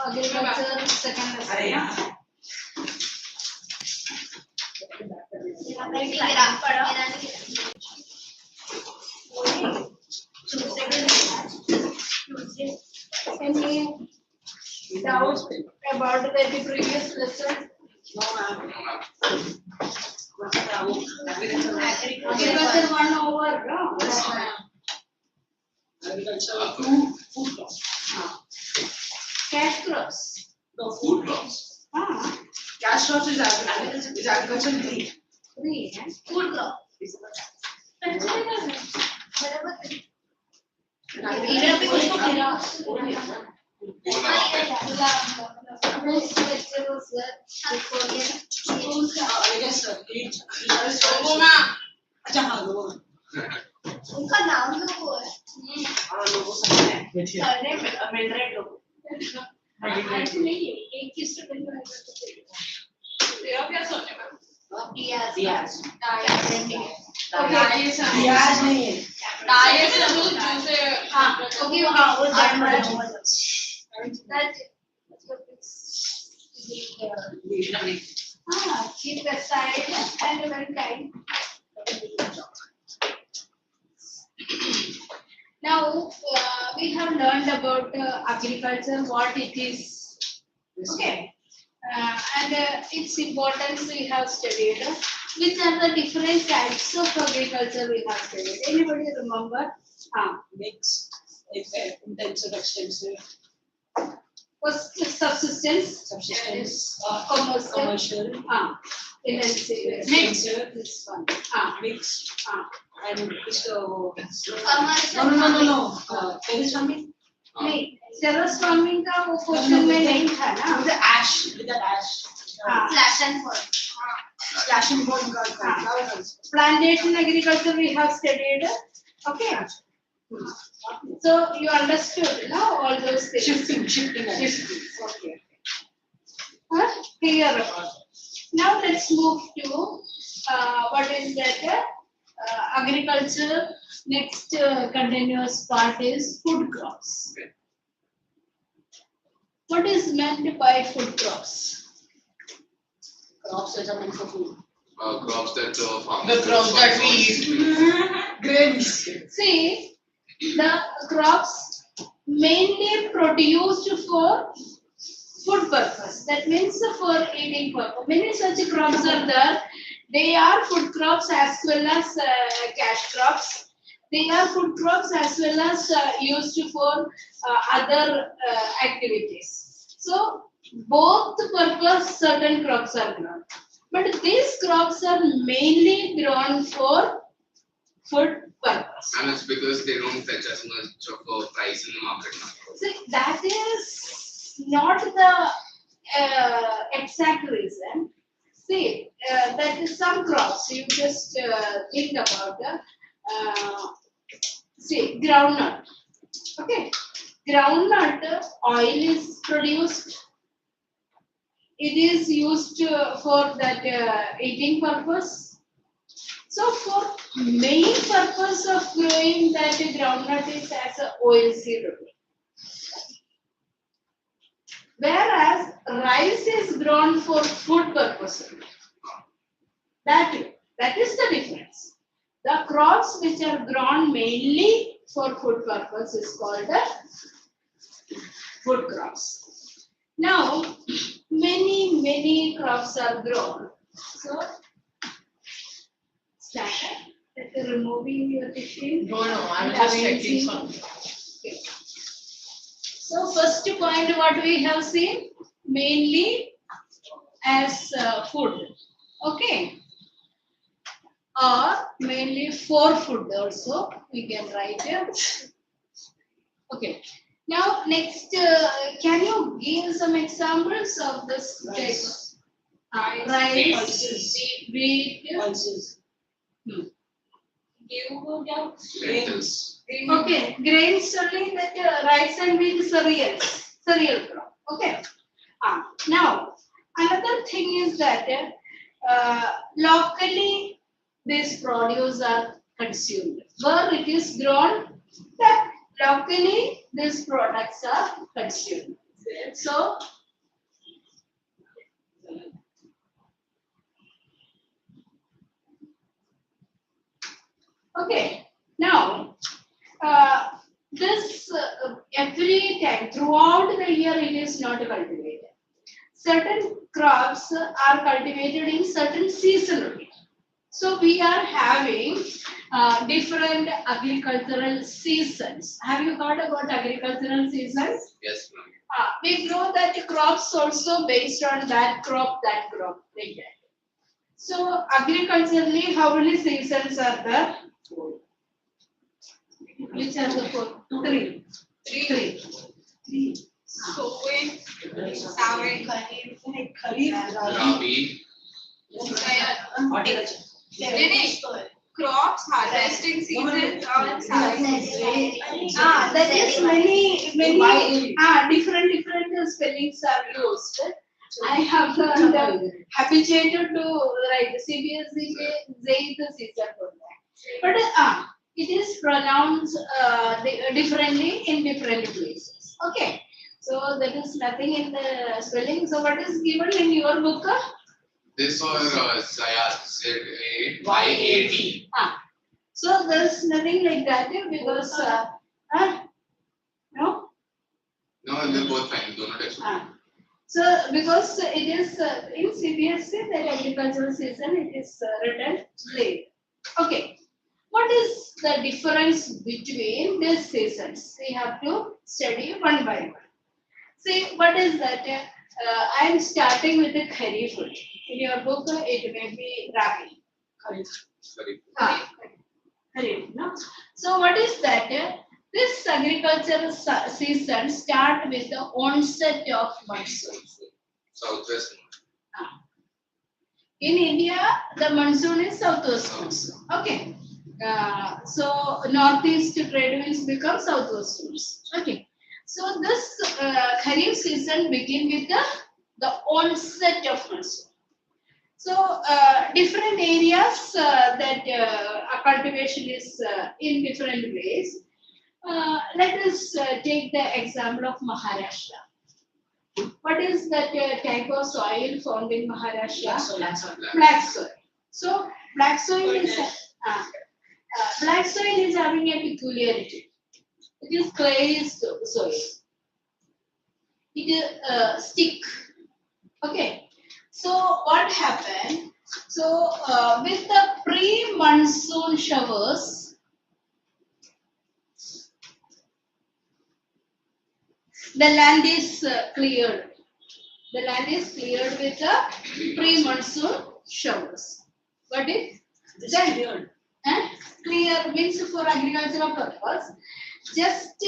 agriculture second lesson. Any doubt about the previous lesson? Agriculture 1 over, no? Agriculture 2, food crops. Cash crops. No, food crops. Cash crops is agriculture 3. 3, eh? Food crop. उनका नाम लोगो है Mildred लोगो नहीं एक ही student है तेरा क्या सोचने में दियाज दियाज नहीं है डायस जूसे हाँ ओके हाँ वो keep aside and very kind. Now we have learned about agriculture, what it is. Okay. And its importance we have studied. Which are the different types of agriculture we have studied? Anybody remember? Mixed, intensive, extensive. First, subsistence, commercial, intensive, Extensive. this one, Mixed. And this no. Terrace farming? नहीं terrace farming का वो question में नहीं था ना With the ash. slash and burn Slash and burn. Plantation agriculture we have studied. Okay. So you understood, no? All those things. Shifting. Okay. Clear. Now let's move to what is that? Agriculture. Next continuous part is food crops. What is meant by food crops? Crops that are meant for food. Crops that farmers. The crops that we eat. Grains. See, the crops mainly produced for food purpose. That means for eating purpose. Many such crops are there. They are food crops as well as cash crops. They are food crops as well as used for other activities. So both purpose certain crops are grown. But these crops are mainly grown for food purpose. And it's because they don't fetch as much of a price in the market now. See, that is not the exact reason. See, that is some crops. You just think about the see groundnut. Okay, groundnut oil is produced. It is used for that eating purpose. So for main purpose of growing that groundnut is as a oil seed only. Whereas rice is grown for food purpose. That is the difference. The crops which are grown mainly for food purpose is called the food crops. Now, many crops are grown. So, start removing your tissue. No, I'm just checking something. Okay. So, first point what we have seen, mainly as food. Okay. Or mainly for food also, we can write it. Okay. Now, next, can you give some examples of this text? Rice, wheat, Pulses. Lentils. Okay, grains only that rice and wheat cereal crop. Okay. Now, another thing is that locally these produce are consumed. Where it is grown, that locally these products are consumed. So, okay, now this every time throughout the year it is not cultivated. Certain crops are cultivated in certain season only. So we are having different agricultural seasons. Have you heard about agricultural seasons? Yes, ma'am. We grow that crops also based on that crop, like that. So agriculturally, how many seasons are there? Which are the four? Three. Three. Sowing, sowing, kharif, Rabi, horticulture. Crops, harvesting season, and sowing season. That is many different spellings are used. I have habituated to write CBSE Zaid Caesar for that. But it is pronounced differently in different places. Okay. So that is nothing in the spelling. So what is given in your book? this or Z8 So there's nothing like that because no. No, they're both fine. Do not explain. So because it is in CBSE that agricultural season it is written late. Okay. What is the difference between these seasons? We have to study one by one. See what is that? I am starting with the kharif. In your book, it may be rabi. Sorry. Kharif, no? So what is that? This agricultural season start with the onset of monsoon. Southwest. In India, the monsoon is southwest monsoon. Okay. So northeast trade winds become southwest winds. Okay. So this kharif season begin with the onset of monsoon. So different areas that cultivation is in different ways. Let us take the example of Maharashtra. What is that type of soil found in Maharashtra? Black soil. So black soil is having a peculiarity. It is clay soil. It stick. Okay. So what happened? So with the pre-monsoon showers, the land is cleared. The land is cleared with the pre-monsoon showers. Got it? Then clear means for agricultural purpose. Just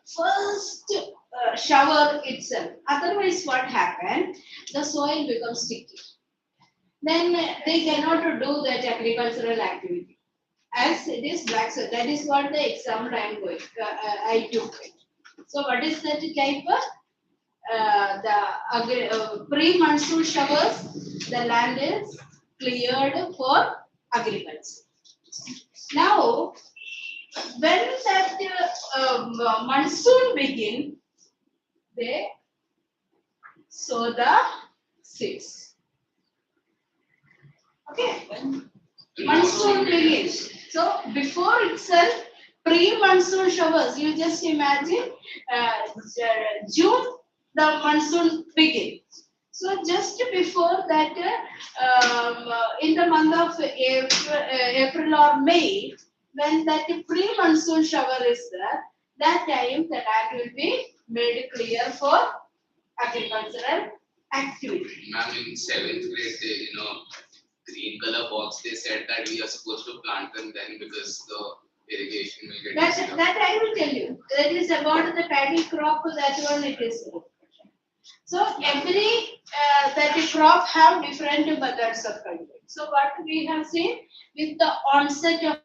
first shower itself. Otherwise, what happened? The soil becomes sticky. Then they cannot do that agricultural activity. As it is black soil, that is what the example I am going. I took it. So, what is that type? The pre-monsoon showers, the land is cleared for agriculture. Now, when that monsoon begin, they sow the seeds. Okay, monsoon begins. So before itself, pre-monsoon showers. You just imagine June, the monsoon begins. So just before that, in the month of April or May, when that pre-monsoon shower is there, that time the land will be made clear for agricultural activity. Ma'am, in 7th grade, they, green color box, they said that we are supposed to plant them then because the irrigation will get easier. That I will tell you. That is about the paddy crop, that one it is. So every that crop have different methods of cultivation. So what we have seen with the onset of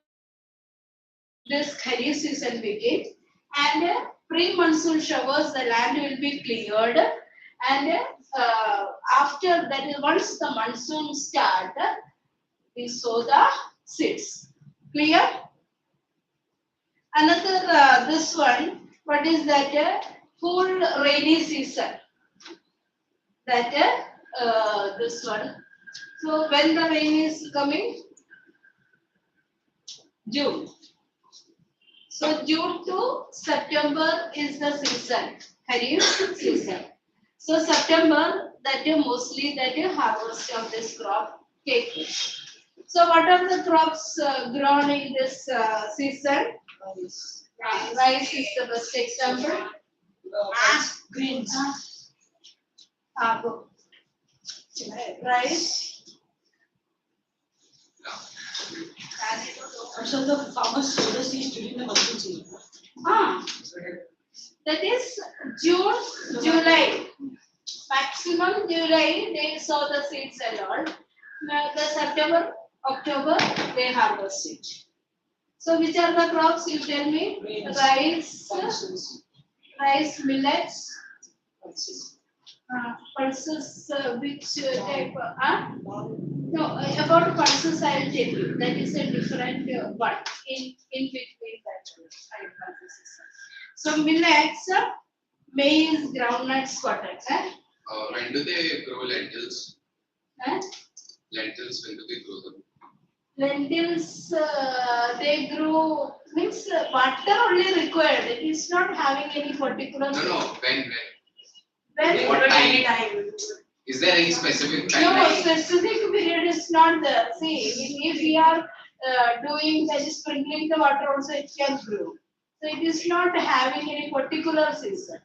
this kharif season begin and pre-monsoon showers, the land will be cleared, and after that, once the monsoon start, we sow the seeds. Clear? Another this one. What is that? full rainy season. That this one. So when the rain is coming, June. So June to September is the season, Kharif season. So September, that is mostly that is harvest of this crop take place. So what are the crops grown in this season? Rice is the best example. Greens. Go. Rice. Also, the farmers sow the seeds during the monsoon season. That is June, July. Maximum July they sow the seeds and all. Now the September, October they harvest it. So which are the crops you tell me? Grains. Rice, millets, pulses. Which type? No, about pulses I will tell you. That is a different one in between that pulses. So millets, maize, groundnuts, cotton. When do they grow lentils? Huh? Lentils, when do they grow them? Lentils, they grow, means water only required. It is not having any particular. No, when? When? What time? Is there any specific time? No, specific period is not there. See, if we are doing that is sprinkling the water also, it can grow. So it is not having any particular season.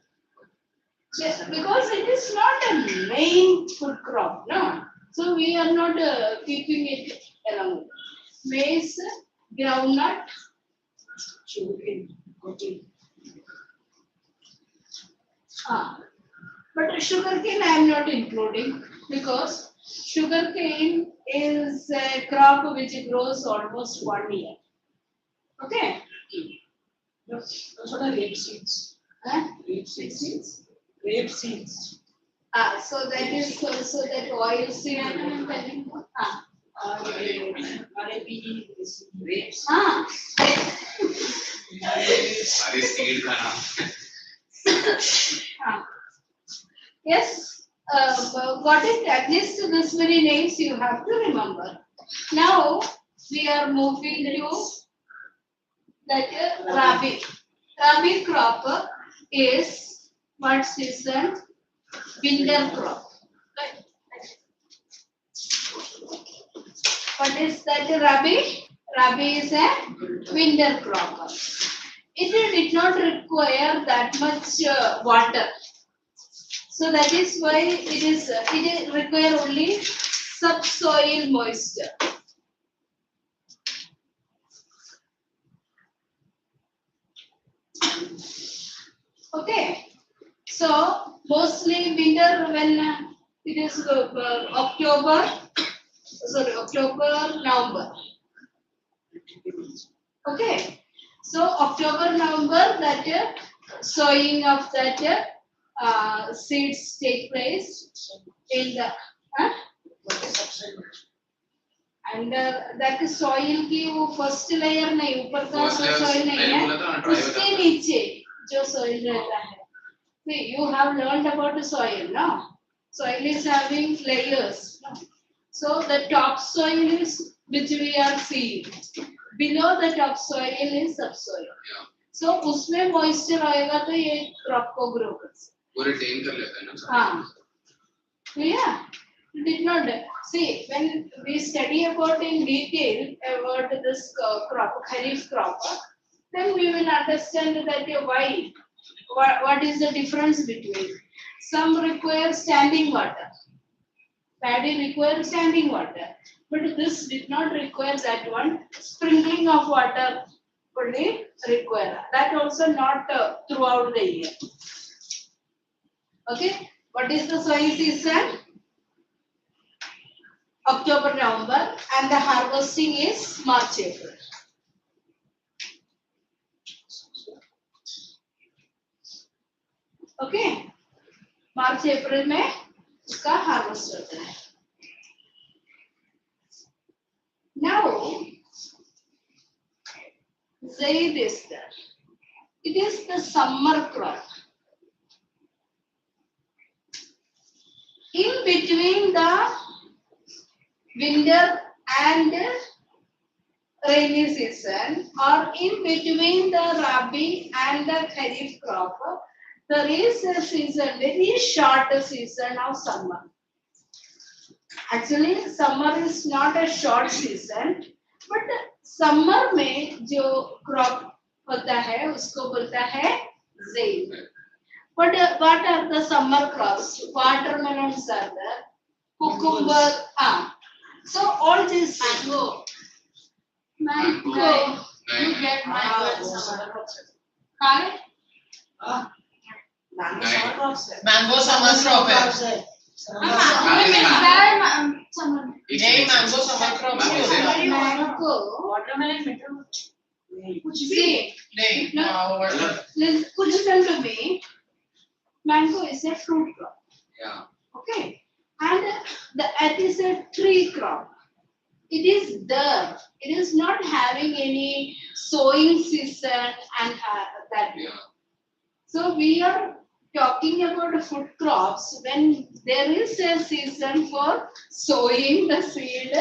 Yes, because it is not a main food crop, no. So we are not keeping it along. Maize, groundnut, Sugarcane, cotton. But sugarcane I am not including because sugarcane is a crop which grows almost 1 year. Okay? Those are the rape seeds. Rape seeds. Rape seeds. So that is also that oil seed. RAPE is rapes. Are seed ka naam? Yes, got it. At least this many names you have to remember. Now we are moving to that rabi. Rabi crop is what season? Winter crop. What is that rabi? Rabi is a winter crop. It did not require that much water. So that is why it require only subsoil moisture. Okay. So mostly winter when it is October, November. Okay. So October, November that sowing of that seeds take place in the and that soil की वो first layer नहीं ऊपर का soil नहीं है उसके नीचे जो soil रहता है. See, you have learned about the soil, no? Soil is having layers, no? So the top soil is which we are seeing. Below the top soil is subsoil. So उसमें moisture आएगा तो ये crop को grow कर सकता है. वो retain कर लेता है ना. हाँ. Yeah. It did not. See, when we study about in detail about this crop, Kharif crop, then we will understand that why. What is the difference between? Some require standing water. Paddy requires standing water. But this did not require that one. Sprinkling of water only require. That also not throughout the year. Okay. What is the sowing season? October, November, and the harvesting is March, April. Okay. March, April में इसका harvest होता है. Now, Zaid is there. It is the summer crop. in between the winter and rainy season, or in between the Rabi and the Kharif crop, there is a season, very short season of summer. Actually, summer is not a short season, but summer में जो crop होता है उसको बोलता है zaid. What are the summer crops? Watermelons are there, cucumber. So all these Mango. mango. You get mango in summer. Correct? Mango Nine. summer crops है. Mango summer crop है Summer. नहीं मैंगो समर क्रॉप नहीं होता Mango. Watermelon winter. See, नहीं listen to me. Mango is a fruit crop. Yeah. Okay, and it is a tree crop. It is there. It is not having any sowing season and that. Yeah. So we are talking about food crops when there is a season for sowing the seed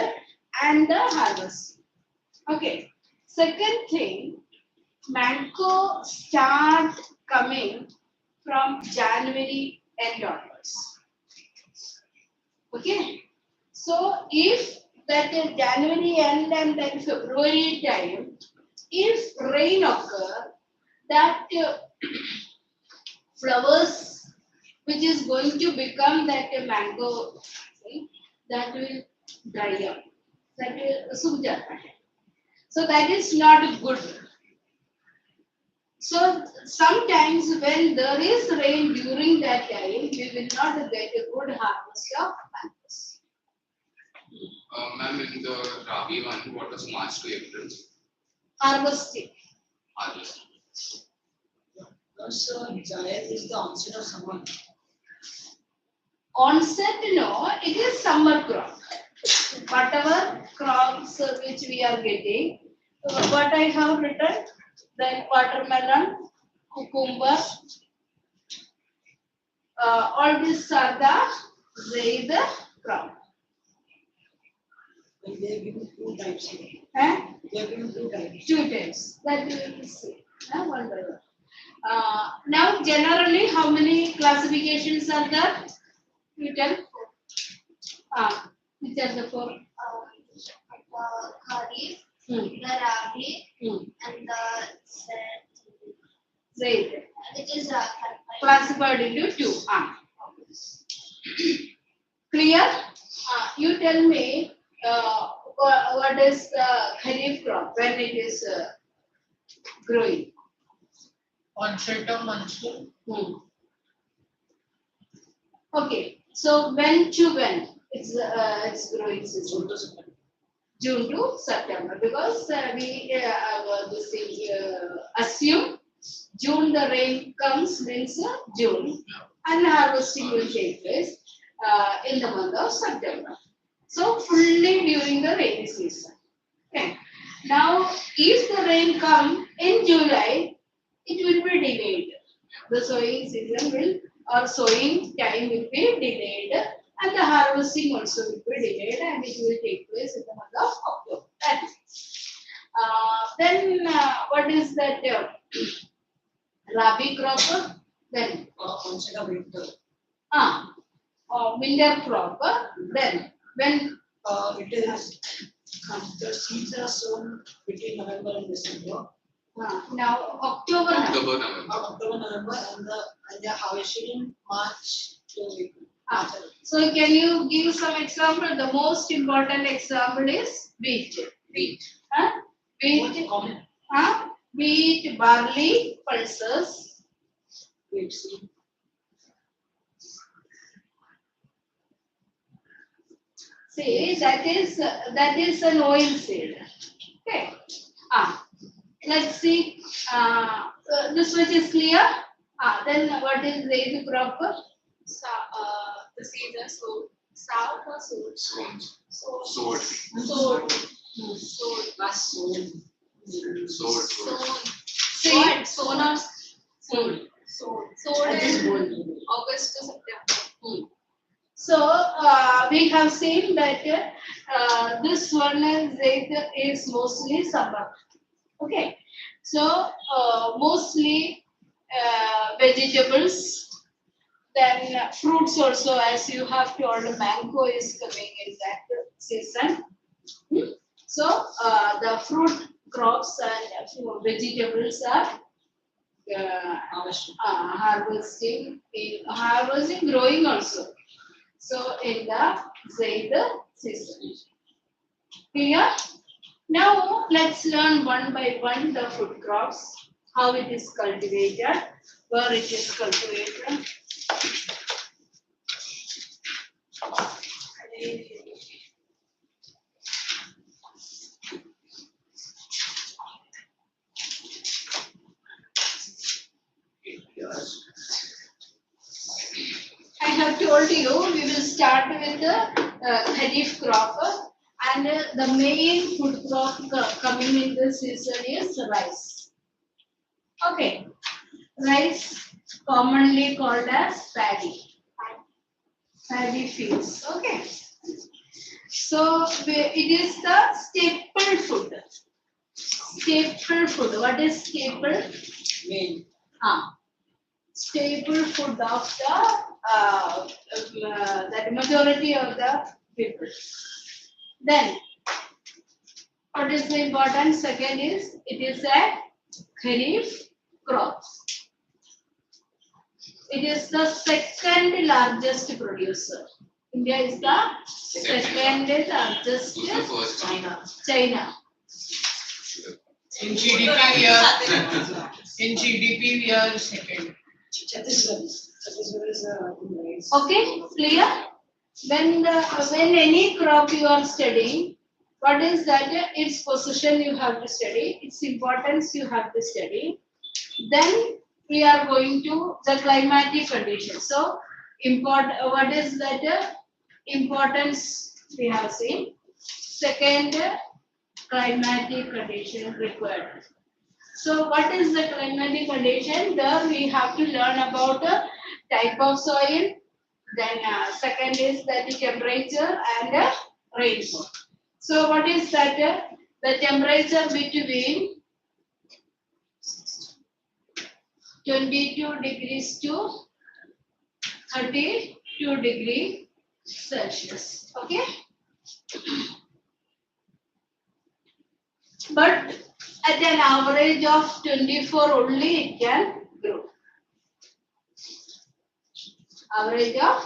and the harvest. Okay. Second thing, mango start coming from January end onwards. Okay. So if that is January end and then February time, if rain occur, that flowers which is going to become that mango, see, that will dry up. That will सूख जाता है. So that is not good. So sometimes when there is rain during that time, we will not get a good harvest of mangoes. Ma'am, in the Rabi one, what was March to April? Harvesting. Harvest. Because Jayat is the onset of summer. Onset, no, it is summer crop. Whatever crops which we are getting, what I have written, then watermelon, cucumber, all these are the zaid crop. And they are given two types. Eh? They are given two types. Two types that we will see. One by one. Now, generally, how many classifications are there? You tell. Which are the four? Kharif, Hmm. the Rabi, Hmm. and the Zaid. which is Classified into two. Clear? You tell me what is the Kharif crop when it is growing? onset of monsoon Okay, so when to when it's growing season? June to September, because we this thing, assume June the rain comes means June, and harvesting will take place in the month of September. So fully during the rainy season. Okay. Now, if the rain come in July, it will be delayed. The sowing season will, or sowing time will be delayed, and the harvesting also will be delayed, and it will take place in the month of October. That is. Then what is that Rabi crop? Then Onset of winter. winter crop. Then when It is the seeds are sown between November and December. now October. October, November. October, November, and they are harvested in March to April. So can you give some example? The most important example is wheat. Wheat. Wheat, Common wheat, barley, pulses. wheat seed. See, that is an oil seed. Okay. Let's see. This much is clear. Then what is the crop? the seeds are sown. Sown or sowed? Sword. Sowed. Last sown. Sword. Sown. Sown or sowed? Sowed. Sowed I just in boiled. August to September. So we have seen that this one is mostly summer. Okay, so mostly vegetables. Then fruits also, as you have told, mango is coming in that season. So the fruit crops and vegetables are harvesting, growing also. So in the Zaid season. Clear? Now let's learn one by one the food crops, how it is cultivated, where it is cultivated. I have told you we will start with the Kharif crop, and the main food crop coming in this season is rice. Okay, rice commonly called as paddy fields. Okay, so it is the staple food. Staple food. What is staple? Main. Staple food of the majority of the people. Then, what is the important? Second is it is a Kharif crops. It is the second largest producer. India is the second largest. Who's the first? China. In GDP, we are second. Chhattisgarh is Okay, clear? When any crop you are studying, what is that? Its position you have to study, its importance you have to study. Then we are going to the climatic conditions. So, what is that? Importance we have seen. Second, climatic condition required. So, what is the climatic condition? There we have to learn about the type of soil. Then second is the temperature and rainfall. So, what is that? The temperature between 22 degrees to 32 degrees Celsius. Okay. But at an average of 24 only it can grow. Average of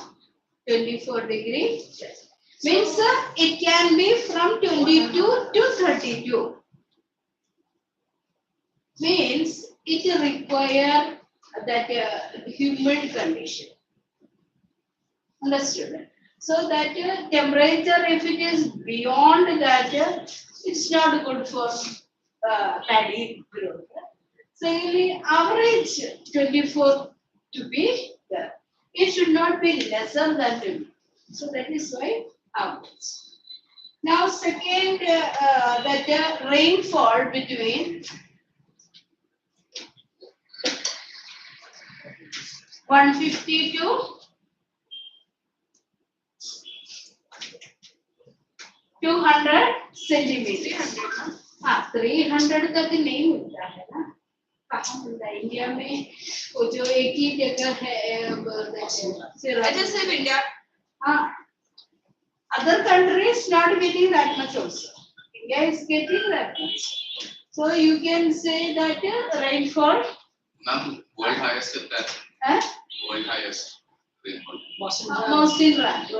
24 degrees means it can be from 22 to 32. Means it require that humid condition. Understood? So that temperature, if it is beyond that, it's not good for paddy growth. So average 24 to be there. It should not be lesser than 20. So that is why average. Now second, that rainfall between 150 to 200 centimetre. 300 तक नहीं मिलता है ना. कहाँ मिलता है? India में वो जो एक ही जगह है. I just say India. Other countries not getting that much also. India is getting that much. So you can say that rainfall. Ma'am, world highest is that. World highest rainfall. Most in rank. No.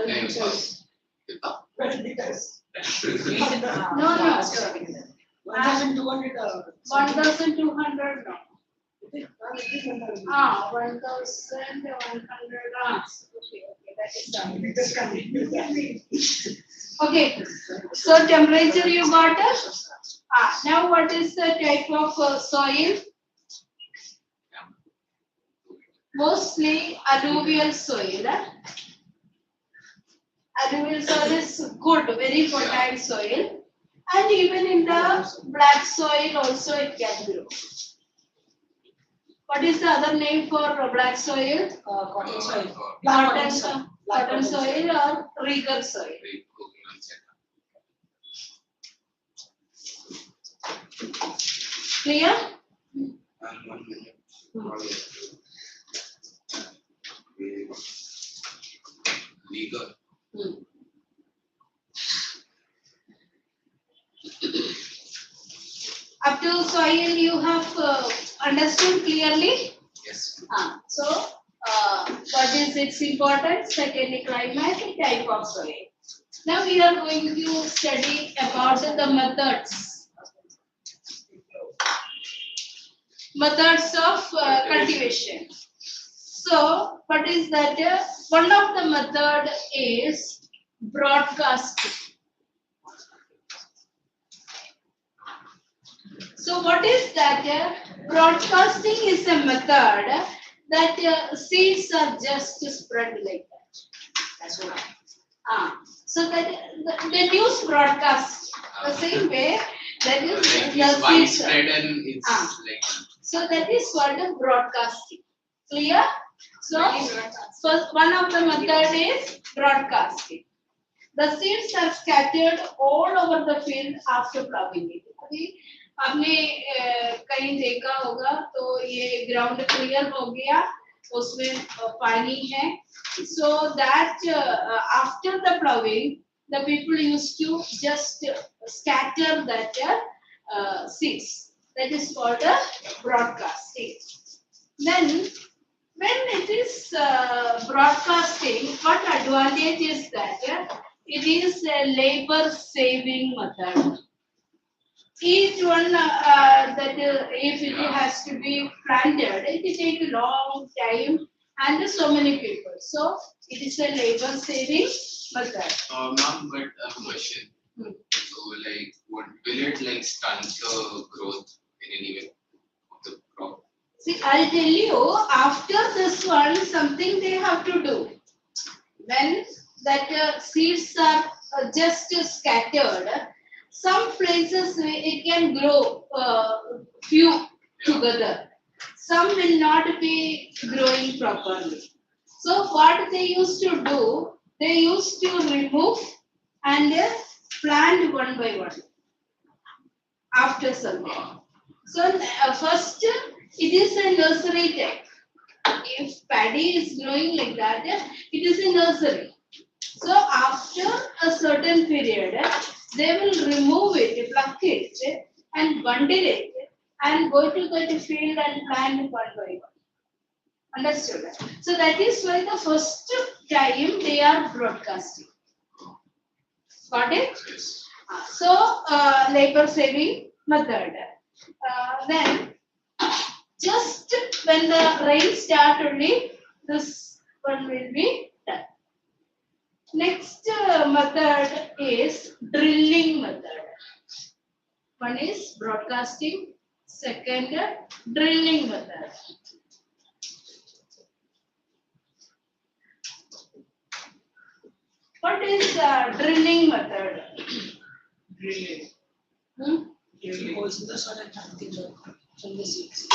1,200. 1,200 no. 1,100. Okay, that is okay. So temperature you got. Now what is the type of soil? Mostly alluvial soil. Alluvial soil is good, very fertile soil. And even in the black soil also it can grow. What is the other name for black soil? Cotton soil. Cotton, cotton soil or rigor soil. Clear? And 1 minute. Legal. Up to soil you have understood clearly? Yes. So, what is its importance? Secondly, climate, type of soil. Now we are going to study about the methods. Methods of cultivation. So, what is that? One of the method is broadcasting. So, what is that? Broadcasting is a method that seeds are just spread like that. That's what. So that the news broadcast the same way that is Like the it's seeds. widespread and it's like. So that is what is broadcasting. Clear? So first one of the method is broadcasting. The seeds are scattered all over the field after plowing it. अभी आपने कहीं देखा होगा तो ये ground clear हो गया उसमें पानी है. So that after the plowing, the people used to just scatter that seeds. That is called a broadcasting. Then, when it is broadcasting, what advantage is that? It is a labor-saving method. Each one that if it has to be planted, it will take a long time and so many people. So it is a labor-saving method. Ma'am, but a question. So, like, what will it like stunt the growth in any way of the crop? See, I'll tell you after this one something they have to do. When that seeds are just scattered, some places it can grow few together. Some will not be growing properly. So what they used to do, they used to remove and plant one by one after some time. So first it is a nursery type. If paddy is growing like that, it is a nursery. So after a certain period, they will remove it, pluck it, and bundle it, and go to the field and plant one by one. Understood? So that is why the first time they are broadcasting. Got it? Yes. So labor saving method. Then just when the rain start only, this one will be done. Next method is drilling method. One is broadcasting, second drilling method. What is drilling method? Drilling. Drilling holes in the soil and planting from the seeds.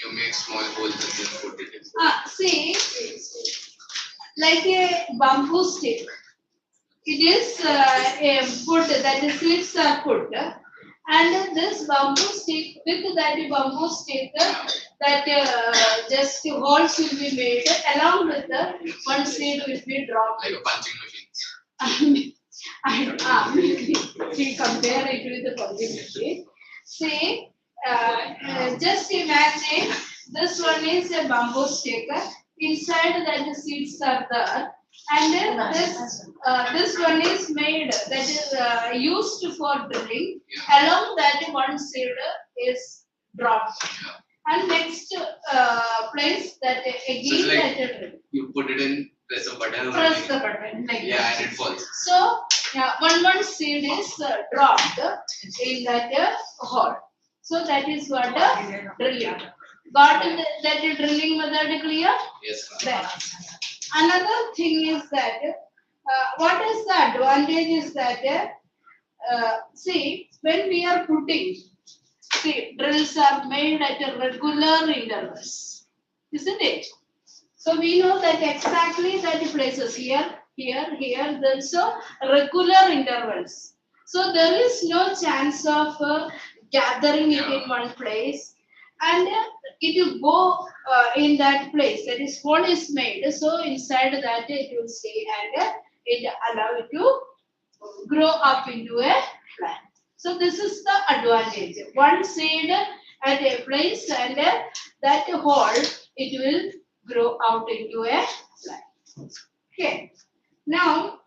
You make small holes and then put it in. See, like a bamboo stick. It is a put that the seeds are put, and this bamboo stick with that bamboo stick that just holes will be made along with the one seed will be dropped. Like a punching machine. We compare it with the punching machine. See, just imagine this one is a bamboo stick. Inside that the seeds are there, and then this one is made that is used for drilling. Along that one seed is dropped, and next place that again So like that you put it in, press a button. press the button like that. And it falls. So one seed is dropped in that hole. So that is what drilling. Got that drilling method clear? Yes. Then another thing is that what is the advantage is that see when we are putting See, drills are made at a regular intervals, isn't it? So we know that exactly that places here, here, here, there's a regular intervals. So there is no chance of gathering it in one place, and it will go in that place. That is, hole is made. So inside that it will stay, and it allow it to grow up into a plant. So this is the advantage. One seed at a place, and that hole it will grow out into a plant. Okay. Now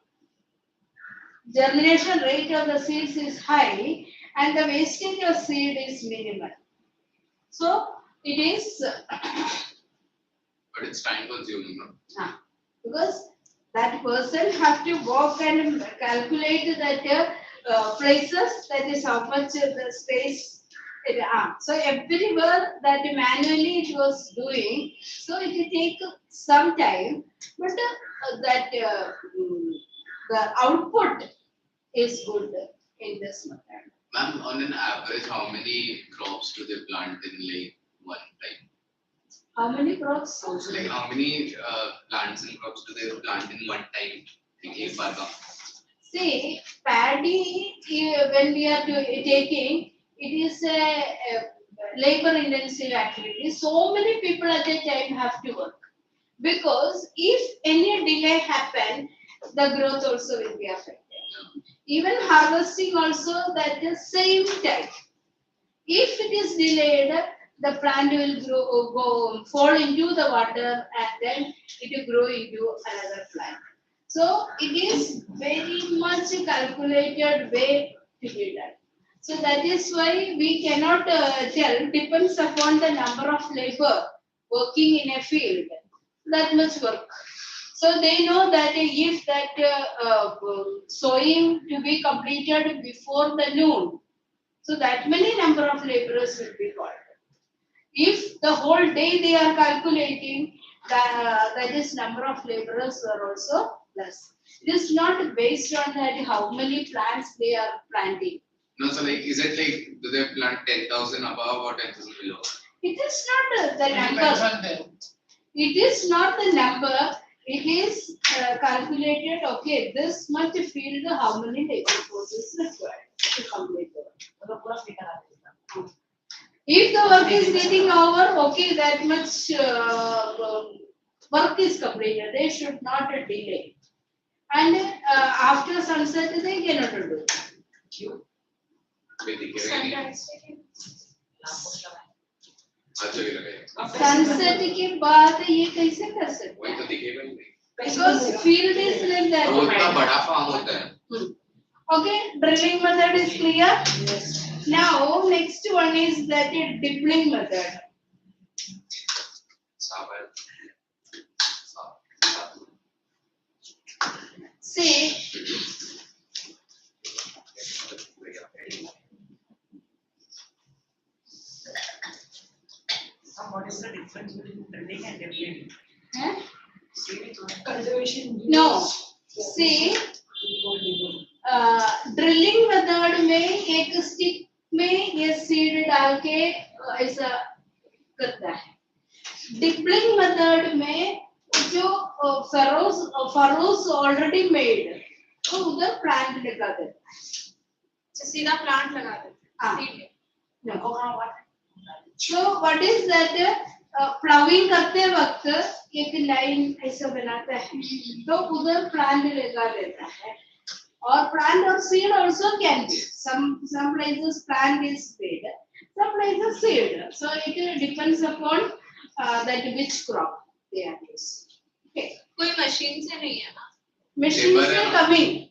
germination rate of the seeds is high, and the wastage of seed is minimal. So it is But it's time consuming, no? because that person have to walk and calculate that places, that is how much the space it so everywhere that manually it was doing, so it will take some time, but the output is good in this method. Ma'am, on an average, how many crops do they plant in like one time? How many crops? Like how many plants and crops do they plant in one time? Like एक बार का? See, paddy, when we are taking, it is a labor intensive activity. So many people at a time have to work. Because if any delay happen, the growth also will be affected. Even harvesting also at the same time. If it is delayed, the plant will fall into the water, and then it will grow into another plant. So it is very much calculated way to be done. So that is why we cannot tell, depends upon the number of labor working in a field, that much work. So they know that if that sowing to be completed before the noon, so that many number of laborers will be called. If the whole day they are calculating, that is number of laborers are also less. It is not based on that how many plants they are planting. No, so like, is it like, do they plant 10,000 above or 10,000 below? It is not the number. It is not the number. It is calculated, okay, this much field, how many labor forces required to complete the work. If the work is getting over, okay, that much work is completed. They should not delay. And after sunset, they cannot do. अच्छा भी लगेगा sunset के बाद ये कैसे कर सकते वही तो दिखेगा ही नहीं because field is like that. वो इतना बड़ा फार्म होता है Okay, drilling method is clear. Now next one is that dippling method. See, what is the difference between drilling and dippling? Cultivation. no. See, drilling method में एक stick में ये seed डाल के ऐसा करता है. डिपलिंग मेथड में जो फरोज ऑलरेडी मेड तो उधर प्लांट लगा देता है. सीधा प्लांट लगा देते हैं. So what is that? Ploughing करते वक्त एक लाइन ऐसा बनाता है तो उधर प्लांट लगा देता है. Or plant or seed also can be. Some places plant is seed, some places seed. So it depends upon that which crop they are using. Okay. कोई मशीन से नहीं है ना. Machine से coming.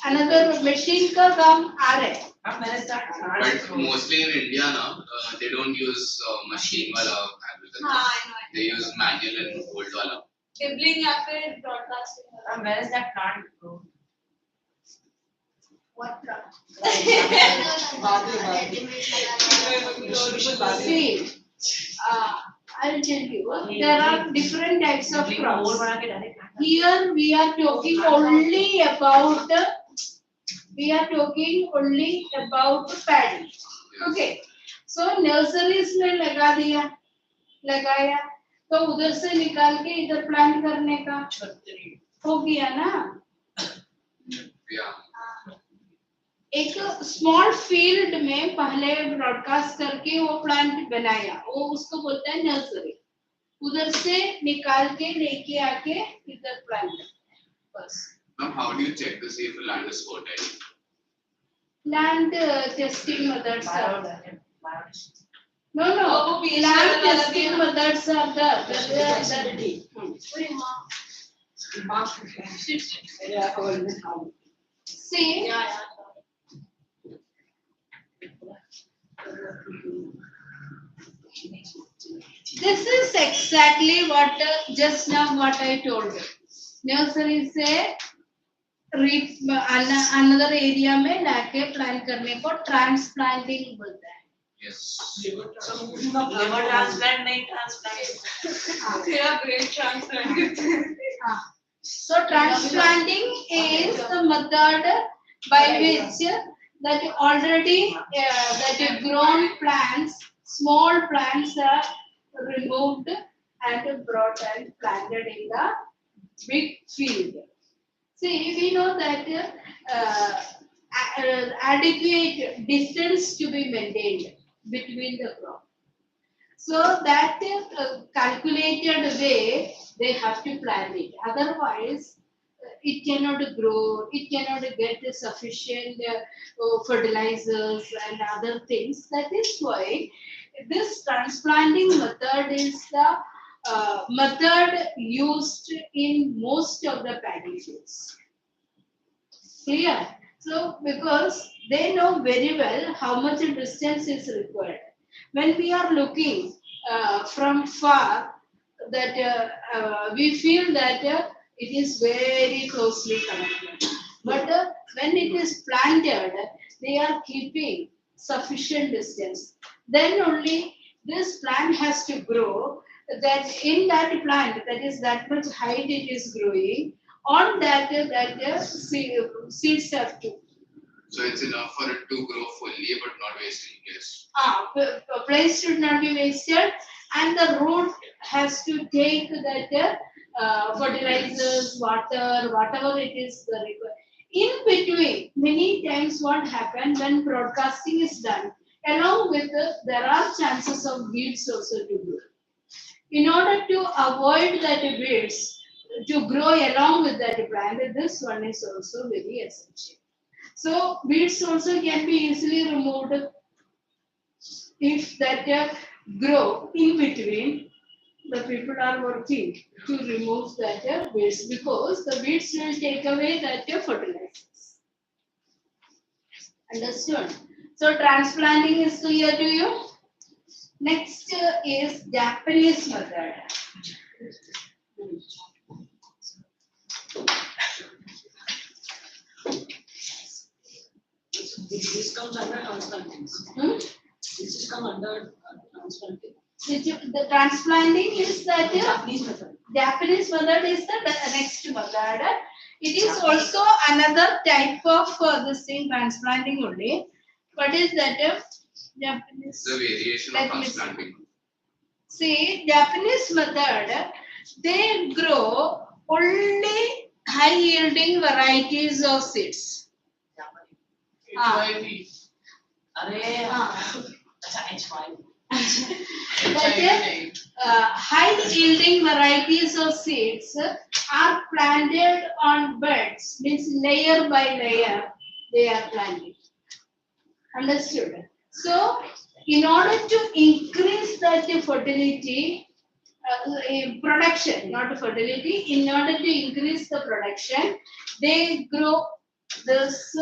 Another machine का काम आ रहा है. But mostly in India now, they don't use machine wala agriculture. हाँ, I know. They use manual and old wala. Dribbling या फिर broadcasting. Where is that plant grown? What crop? See, See, I will tell you, there are different types of crops. Here we are talking only about paddy. Okay. So nurseries में लगाया तो उधर से निकाल के इधर प्लांट करने का हो गया ना। एक स्मॉल फील्ड में पहले ब्रॉडकास्ट करके वो प्लांट बनाया, वो उसको बोलते हैं नर्सरी। उधर से निकाल के लेके आके इधर प्लांट बस। Now, how do you check to see if a land is fertile? Land testing methods are there. No, वो भी land वाला testing भी- methods are there. See, this is exactly what just now what I told you. Nursery से another area में लाके plant करने को transplanting बोलते हैं। Yes. लिवर ट्रांसप्लांट नहीं ट्रांसप्लांट तेरा brain transplant So transplanting is the method by which that already that grown plants, small plants are removed and brought and planted in the big field. See, we know that adequate distance to be maintained between the crop. So that calculated way they have to plant it. Otherwise, it cannot grow. It cannot get sufficient fertilizers and other things. That is why this transplanting method is the method used in most of the paddy fields. Clear? So because they know very well how much distance is required. When we are looking from far, that we feel that it is very closely connected. But when it is planted, they are keeping sufficient distance. Then only this plant has to grow. That in that plant, that is that much height it is growing. On that seeds have to. So it's enough for it to grow fully, but not wasting place. Place should not be wasted, and the root has to take that fertilizers, water, whatever it is the required. In between, many times what happens when broadcasting is done, along with there are chances of weeds also to grow. In order to avoid that weeds to grow along with that plant, this one is also very essential. So weeds also can be easily removed if that grow in between. The people are working to remove that weeds because the weeds will take away that fertilizers. Understood? So transplanting is clear to you. Next is Japanese method. This comes under transplanting. This is come under transplanting. The transplanting is that Japanese method. Japanese method is the next method. It is also another type of this thing transplanting only. What is that? Japanese. The variation of transplanting. See, Japanese method, they grow only high yielding varieties of seeds. HIV अरे अच्छा H5. That high yielding varieties of seeds are planted on beds, means layer by layer they are planted. Understood? So, in order to increase that fertility, production, not fertility, in order to increase the production, they grow this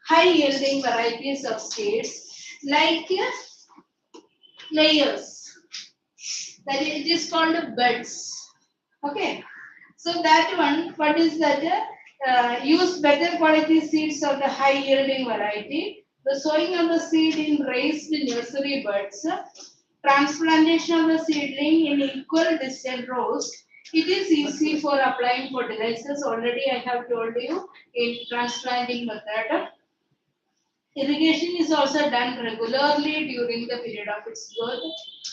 high yielding varieties of seeds like layers. That it is called beds. Okay. So that one, what is that? Use better quality seeds of the high yielding variety. The sowing of the seed in raised nursery beds. Transplantation of the seedling in equal distant rows. It is easy for applying fertilizers. Already I have told you in transplanting method. Irrigation is also done regularly during the period of its growth.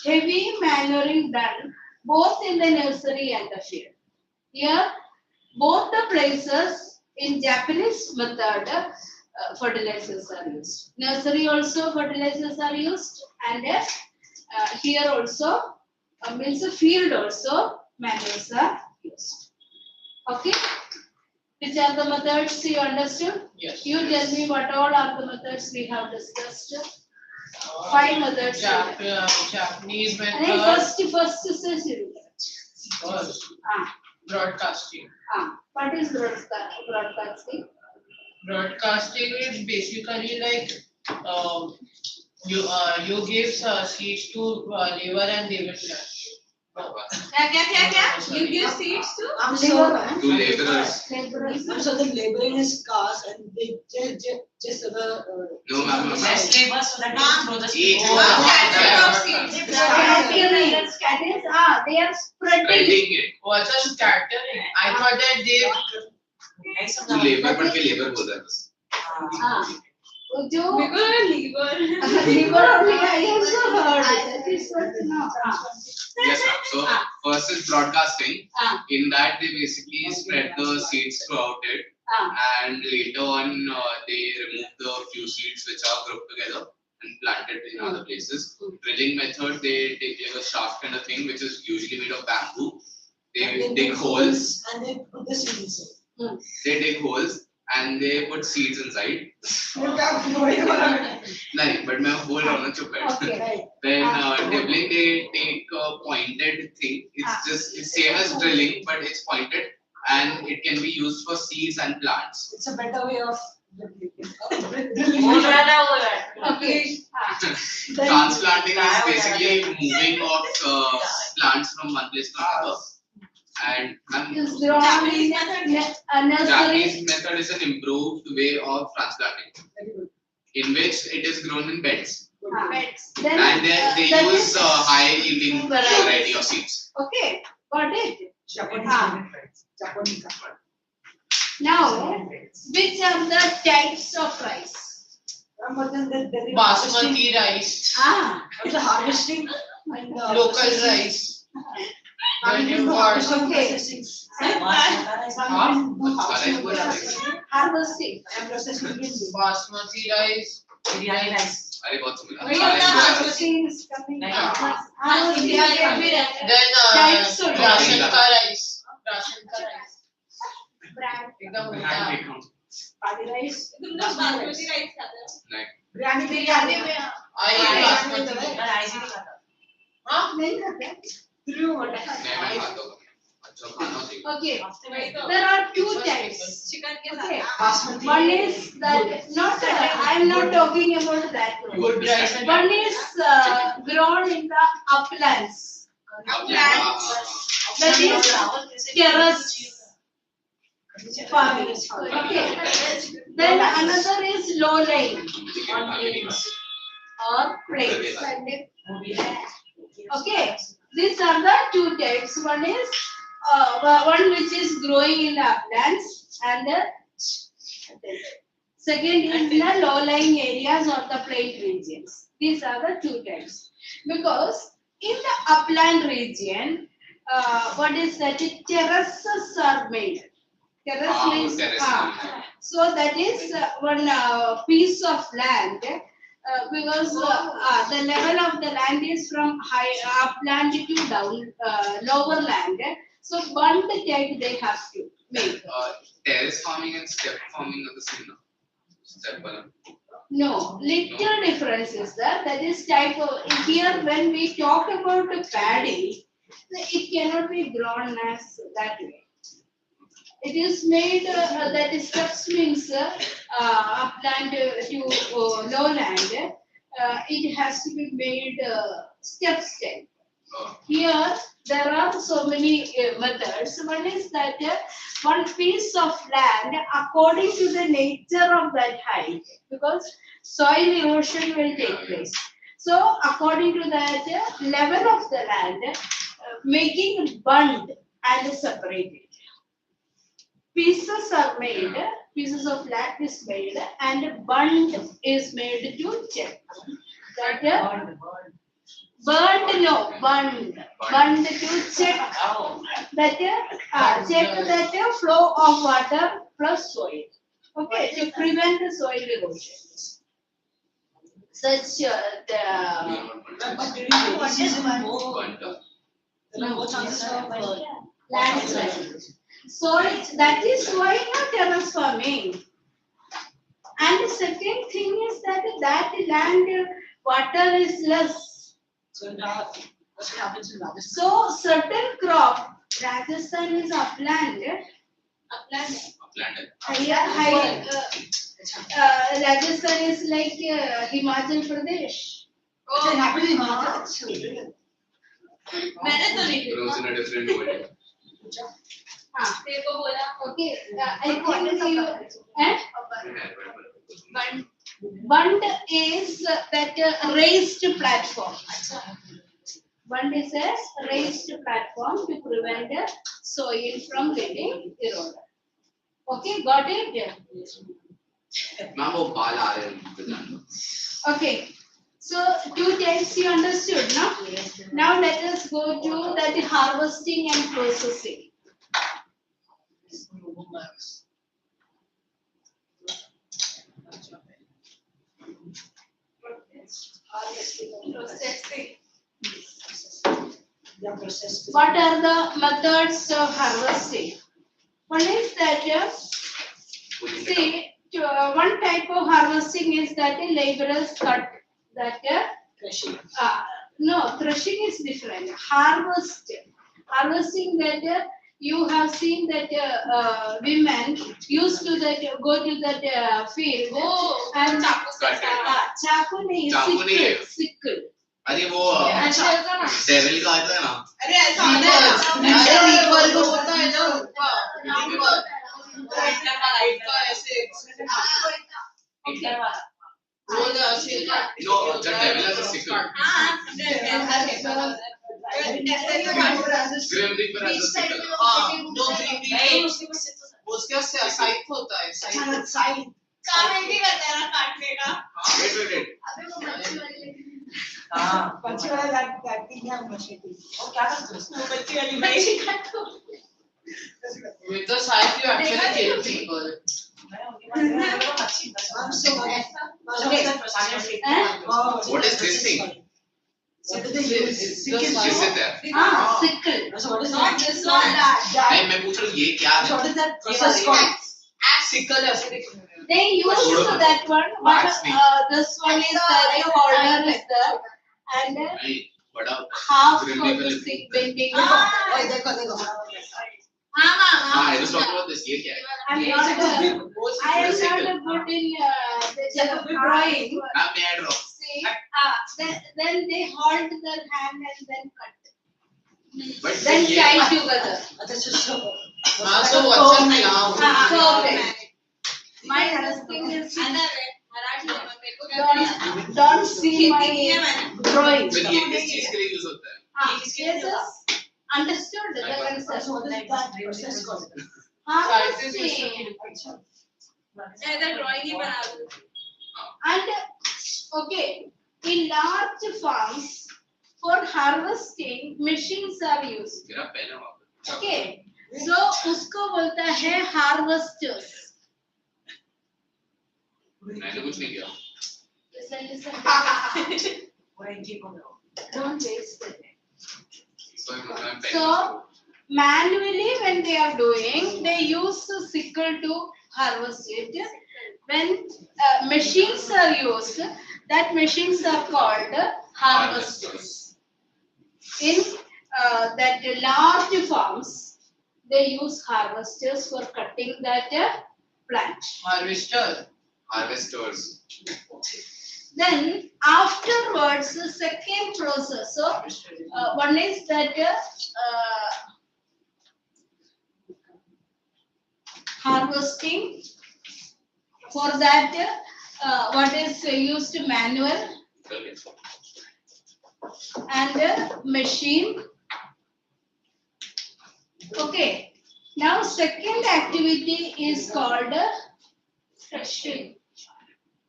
Heavy manuring done both in the nursery and the field. Here, both the places in Japanese method, fertilizers are used. Nursery also fertilizers are used, and here also means the field also manures are used. Okay. Which are the methods you understood? Yes. You tell me what all are the methods we have discussed. 5 methods. Japanese And method. first session. First, Ah, broadcasting. what is broadcasting? Broadcasting is basically like you give seeds to labor and they will plant. You give seeds to? I'm Labor, so To laborers. Laborers. so the laboring is cars and they just No, ma'am, ma'am. Less labor so that you can throw the Each seed. one. Scattering. That is, they are spreading. Spreading it. What's a scattering? I thought that they To labor, but we labor बोल रहे हैं बस. जो Because lever. liver only I also heard. That is what no. Yes, ma'am. So first is broadcasting. Ah. In that they basically spread the seeds throughout it, and later on they remove the few seeds which are grouped together and plant it in other places. Drilling method, they take like a shaft kind of thing which is usually made of bamboo. They dig holes. and they put the seeds. They dig holes and they put seeds inside. नहीं, but मैं बोल रहा हूँ ना चुप बैठ. Okay. Then dribbling, they take a pointed thing. It's just it's same as drilling, but it's pointed and it can be used for seeds and plants. It's a better way of Okay. Transplanting is basically moving of plants from one place to another. And Is grown in a nursery. Japanese method is an improved way of transplanting, in which it is grown in beds. Then, And they that use is- high yielding variety of seeds. Okay, got it. Japanese. Now, which are the types of rice? Basmati rice, The harvesting, and local rice. Then you got Okay. Harvesting. basmati rice, Biryani rice. अरे बहुत सुंदर. Harvesting is coming. Then, then Types of ration ka rice. Ration ka rice. Brand. एकदम Hand उल्टा. pick count. Party rice. तुमने basmati rice खाता है? नहीं. बिरयानी में I eat basmati rice. मैं rice ही नहीं खाता. हाँ? नहीं खाते? मैं खाता हूँ. अच्छा खाना चाहिए. Okay. वही तो There are two types. Chicken के Okay. साथ One is that not. I am not talking about that one. Good rice and One is grown in the uplands. That is terrace farming. Okay. Then another is low lying or plains. Okay. These are the two types. One is one which is growing in the uplands, and the second is in the low-lying areas or the plain regions. These are the two types. Because in the upland region, what is that? Terraces are made. Terrace means so that is one piece of land. Because the level of the land is from high upland to down lower land, so one type they have to make. Terrace farming and step farming are the same. No? Step farming. No, little difference is there. That is type of here when we talk about paddy, it cannot be grown as that way. It is made that is steps means upland to lowland. It has to be made step step. Here there are so many methods. One is that one piece of land according to the nature of that height, because soil erosion will take place. So according to that level of the land, making bund and separate it. pieces are made, pieces of land is made, and bund is made to check. That burned, no, bund to check that check that flow of water plus soil. Okay, to prevent the soil erosion. Such the But during rainy season, Bunter. more chances of landslide. So that is why terrace farming. And the second thing is that land water is less. So that's what happens in Rajasthan. So certain crop, Rajasthan is upland. Upland. Upland. Rajasthan is like Himachal Pradesh. So it happened in हाँ. Rajasthan. मैंने तो नहीं Grows in a different world. हाँ. तेरे को बोला Okay, I think you. बंद Bund is that raised platform. Bund is a raised platform to prevent the soil from getting eroded. Okay, got it? Ma'am वो बाल आ रहे हैं. Okay. So two types you understood, no? Now let us go to that harvesting and processing. processing. What are the methods of harvesting? One is that see one type of harvesting is that laborers cut that no, threshing is different. Harvesting that you have seen that women used to that go to that field Oh, and Cut it. चाकू नहीं चाकू नहीं है. sickle. अरे वो devil का आता है ना. अरे ऐसा होता है ना अरे रीपर को होता है ना रीपर राइट का ऐसे वो ना सिक्का No, the devil has a sickle. हाँ हमने ऐसे ही बात Grim Reaper has a sickle. हाँ नो ग्रीन उसके से साइड होता है साइड काम नहीं करता है ना काटने का Wait. हाँ बच्चे वाला काटती है मशीन वो क्या करते हैं बच्ची वाली भाई काटो with the scythe you actually kill people What is this thing? Is it there? Sickle. So what is not that? this one नहीं मैं पूछ रहा हूँ ये क्या So है? what is that process called? Sickle ऐसे They use that one, but this one is the holder is there, and नहीं बड़ा half Grim of Reaper the is- stick bending. ओए देखो देखो हाँ हाँ हाँ I was talking about this. ये क्या है? I am not good in the drawing. Ma'am मैं ऐड रहा हूँ. See, then they hold their hand and then cut. But Then ये tie together. अच्छा so so what's up now Perfect. My husband is don't see my drawing. फिर ये किस चीज के लिए यूज होता है? Yes, yes. Understood the so concept. what is that process called? Harvesting. इधर ड्राइंग ही बना दो And okay, in large farms for harvesting machines are used. मेरा पेन है वहाँ पे. Okay, so उसको बोलता है harvesters. मैंने कुछ नहीं किया. Listen. Don't waste it. So मैं pen. So manually when they are doing, they use the sickle to harvest it. When machines are used, that machines are called harvesters. In that large farms, they use harvesters for cutting that plant. Harvesters. Then afterwards, the second process. So one is that harvesting. For that, what is used manual and machine. Okay. Now, second activity is called threshing.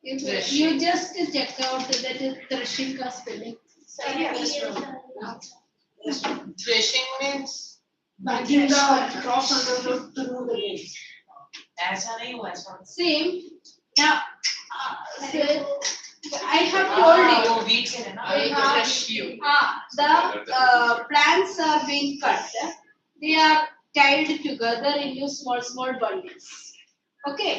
If you just check out that is threshing ka spelling. Threshing means Bagging the crops under the to remove the grains. ऐसा नहीं हुआ ऐसा. Same. Now, I have told you. वो wheat के है ना. I have, the plants are being cut. They are tied together into small bundles. Okay.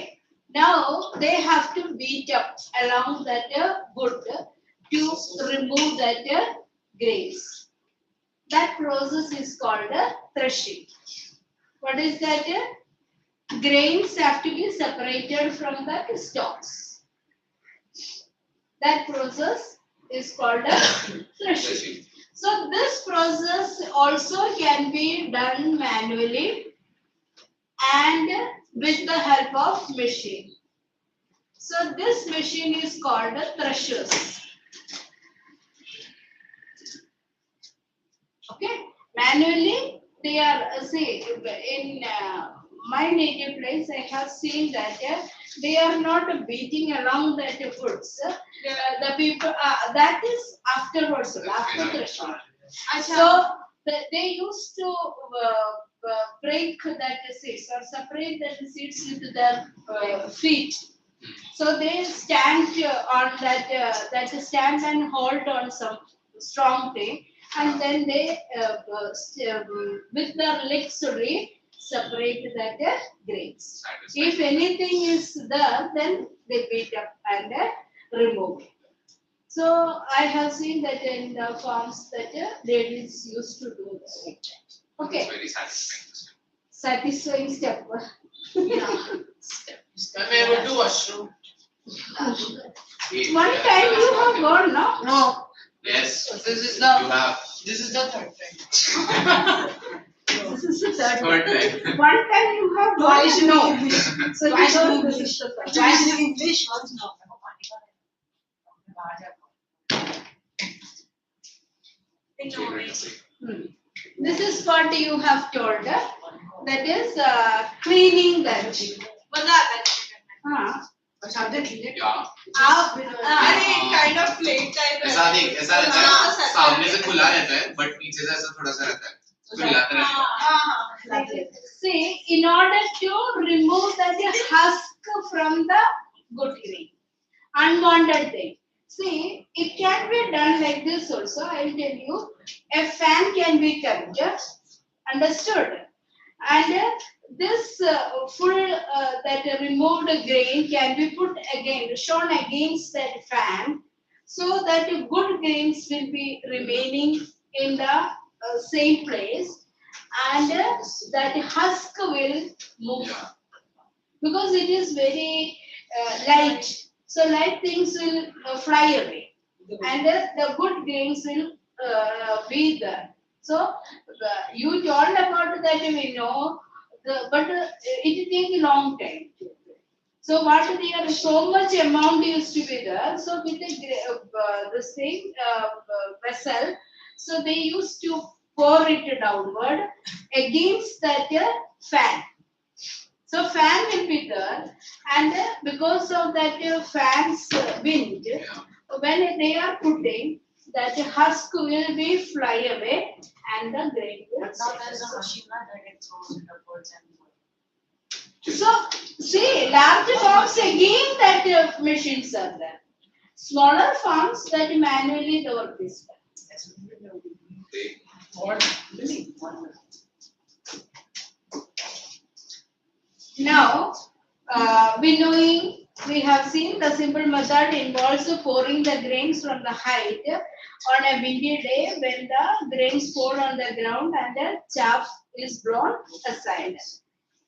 Now they have to beat up along that wood to remove that grains. That process is called threshing. What is that? Grains have to be separated from the stalks. That process is called threshing. So this process also can be done manually and with the help of machine. So this machine is called threshers. Okay, manually they are say in my native place I have seen that they are not beating along that woods. The people that is afterwards after threshing. So they used to break that seeds or separate that seeds with their feet. So they stand on that stand and hold on some strong thing, and then they with their legs only separate that grains. If anything is there, then they beat up and remove it. So I have seen that in the farms that ladies used to do that. Okay. It's very satisfying. Satisfying step. when we would do washroom. One time you have gone, no? No, Yes. this is You the have third time. This is the third third one. time. One time you have Twice gone, in no. English. So Twice you in don't- English. Twice in English, once now. This is what you have told. That is cleaning that. हाँ. But have they cleaned it? Yeah. आप अरे kind of plate type ऐसा देख, ऐसा रहता हाँ, है, सामने से खुला रहता है, but पीछे से ऐसा थोड़ा सा रहता है, तो हिलाते रहते हैं. see, in order to remove that husk from the good grain, unwanted thing. See, it can be done like this also. I will tell you, a fan can be kept, understood, and this full that removed grain can be put again, shown against that fan, so that good grains will be remaining in the same place, and that husk will move Yeah. because it is very light. So light things will fly away, and the good grains will be there. So you told about that we know, but it takes a long time. So what they are so much amount used to be there. So with the same vessel, so they used to pour it downward against that fan. So fan will be there, and because of that fan's wind, when they are putting, that husk will be fly away, and the grain will. Now there is a machine that it throws in the birds and. So see, large farms again that machines are there. Smaller farms that manually the work is done. What? Now, we have seen the simple method involves pouring the grains from the height on a windy day when the grains fall on the ground and the chaff is blown aside.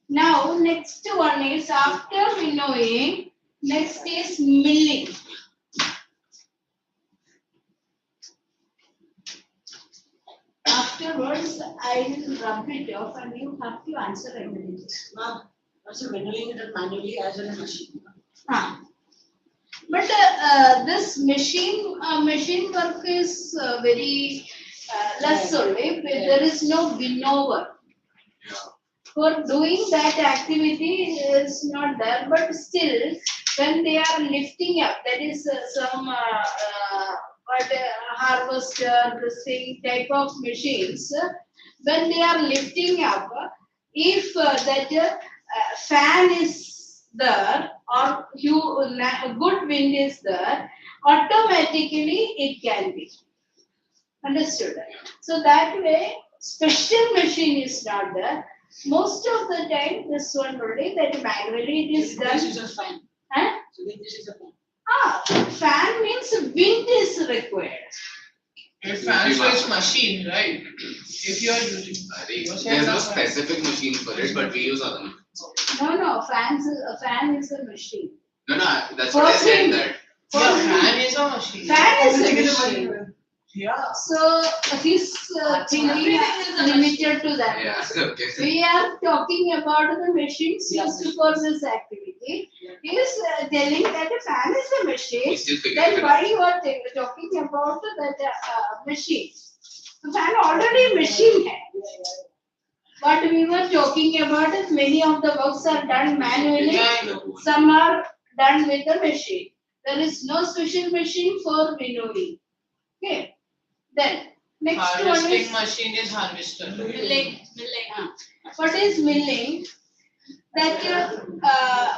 Now, next one is after winnowing, next is milling. Afterwards, I will rub it off and you have to answer immediately. Ma'am, that's a manually it manually as well as machine. But this machine work is very less only. There is no winnower. Yeah. for doing that activity is not there, but still, when they are lifting up, that is some harvester, this thing type of machines, when they are lifting up, if that fan is there or good wind is there, automatically it can be. Understood? So that way, special machine is not there. Most of the time, this one only that manually it is This done. is a fan. Huh? So this is a fan. Fan means wind is required. If fan so it's machine, right? If you are using. There's no specific machine for it, but we use other machines. No, a fan is a machine. No, that's what I said that. Yeah, fan is a machine. Fan is a machine. Yeah. So his thinking is limited to that. Yeah, okay. We are talking about the machines used for this activity. He is telling that a fan is a machine. We still figuring Then it why you are talking about that machine? The fan already machine hai. What we were talking about is many of the works are done manually. Yeah, I know. Some are done with the machine. There is no special machine for winnowing. Okay. Then next one Harvesting is machine is harvester. milling. What is milling? That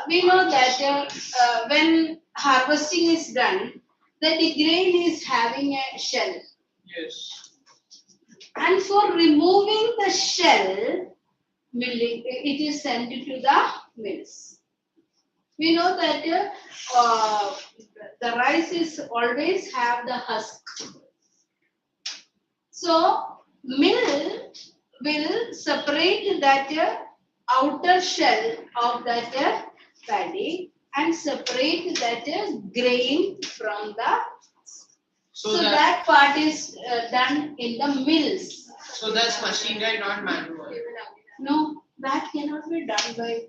we know that when harvesting is done, the grain is having a shell, Yes. and for removing the shell, milling it is sent to the mills. We know that the rice is always have the husk. So mill will separate that outer shell of that paddy and separate that grain from the. So that part is done in the mills. So that's machine, right? Not manual. No, that cannot be done by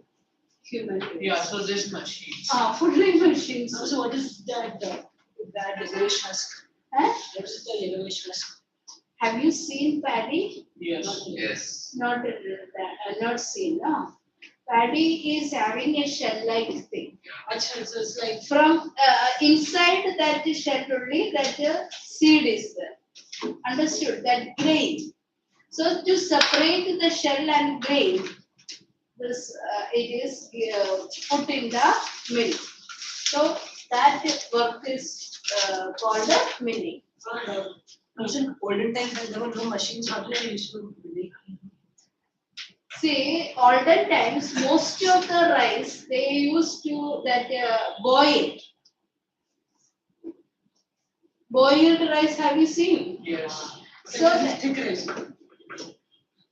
human beings. Yeah. So this machine. Fully machines. So what is that? That yellowish husk. Huh? What is the yellowish husk? Have you seen paddy? Yes. Yes. Not seen. No. Paddy is having a shell-like thing. Achha, so it's like From inside that shell only, that seed is there. Understood? That grain. So to separate the shell and grain, this it is put in the mill. So that work is called milling. In olden times when there were no machines, how did they used to make? See, olden times, most of the rice they used to that boil. Boiled rice, have you seen? yes. So Thick rice.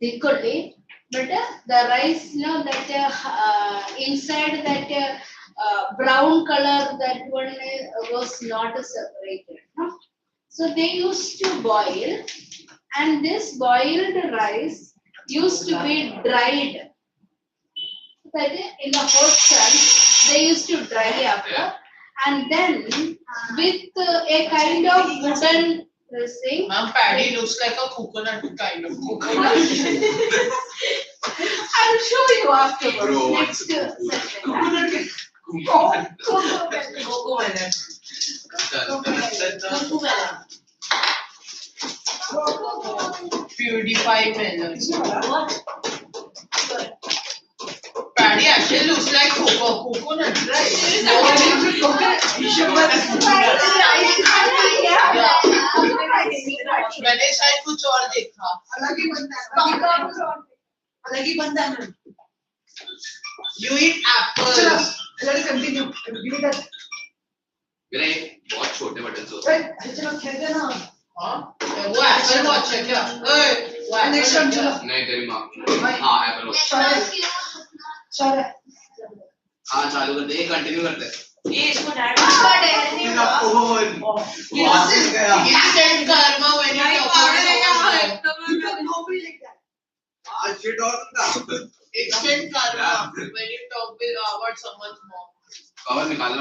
thick only, but the rice, that inside that brown color, that one was not separated. No? So they used to boil, and this boiled rice used to be dried. That in the hot sun, they used to dry up, and then with a kind of wooden thing. Ma'am, paddy looks like a coconut kind of coconut. I'll show you afterwards. Bro, Next what's a session. Coco melon. PewDiePie melon. What? Paddy actually looks like coconut, right? मैंने शायद कुछ और देखा. अलग ही बनता है. You eat apples. चलो continue. मेरा एक बहुत छोटे बटन से होता है. चलो खेलते ना. हाँ? वो apple watch है क्या? वो Next time चलो. नहीं तेरी माँ. हाँ एप्पल वॉच. चलो. हाँ चालू करते हैं कंटिन्यू करते हैं. ये इसको डैड मेरा फोन वापस गया. Instant karma when you talk about someone's life. आज shit और ना. Instant karma when you talk about someone's mom. Cover निकालना.